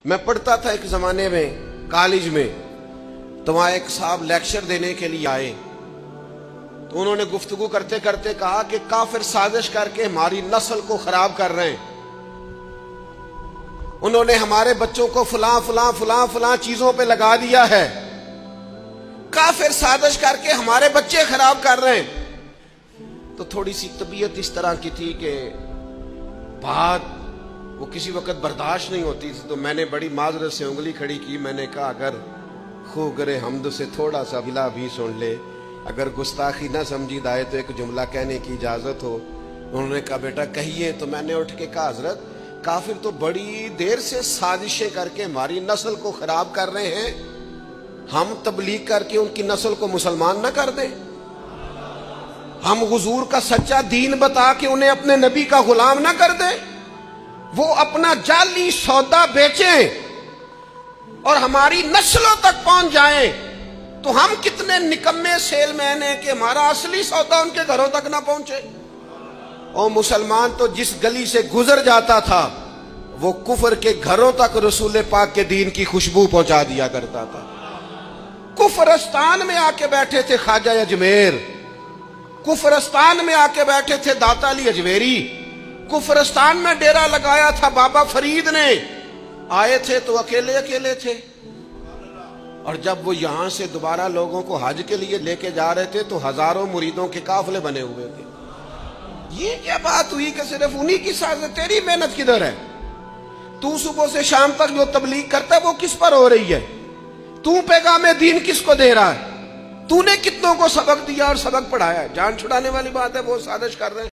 मैं पढ़ता था एक जमाने में कॉलेज में, तो वहां एक साहब लेक्चर देने के लिए आए। तो उन्होंने गुफ्तगू करते करते कहा कि काफिर साजिश करके हमारी नस्ल को खराब कर रहे हैं। उन्होंने हमारे बच्चों को फलां फलां फलां फलां चीजों पे लगा दिया है। काफिर साजिश करके हमारे बच्चे खराब कर रहे हैं। तो थोड़ी सी तबीयत इस तरह की थी कि बात वो किसी वक्त बर्दाश्त नहीं होती थी। तो मैंने बड़ी माजरत से उंगली खड़ी की। मैंने कहा अगर खू करे हमद से थोड़ा सा गिला भी सुन ले, अगर गुस्ताखी ना समझी आए तो एक जुमला कहने की इजाजत हो। उन्होंने कहा बेटा कहिए। तो मैंने उठ के कहा हजरत काफिर तो बड़ी देर से साजिशें करके हमारी नस्ल को खराब कर रहे हैं, हम तबलीग करके उनकी नस्ल को मुसलमान ना कर दें? हम हुजूर का सच्चा दीन बता के उन्हें अपने नबी का गुलाम ना कर दें? वो अपना जाली सौदा बेचें और हमारी नस्लों तक पहुंच जाएं, तो हम कितने निकम्मे सेलमैन हैं कि हमारा असली सौदा उनके घरों तक ना पहुंचे। और मुसलमान तो जिस गली से गुजर जाता था वो कुफर के घरों तक रसूल पाक के दीन की खुशबू पहुंचा दिया करता था। कुफरस्तान में आके बैठे थे ख्वाजा अजमेर, कुफरस्तान में आके बैठे थे दाता अली अजमेरी, कुफरस्तान में डेरा लगाया था बाबा फरीद ने। आए थे तो अकेले अकेले थे, और जब वो यहां से दोबारा लोगों को हज के लिए लेके जा रहे थे तो हजारों मुरीदों के काफिले बने हुए थे। ये क्या बात हुई कि सिर्फ उन्हीं की साजिश? तेरी मेहनत किधर है? तू सुबह से शाम तक जो तबलीग करता है वो किस पर हो रही है? तू पैगाम दीन किसको दे रहा है? तूने कितनों को सबक दिया और सबक पढ़ाया? जान छुड़ाने वाली बात है, वो साजिश कर रहे हैं।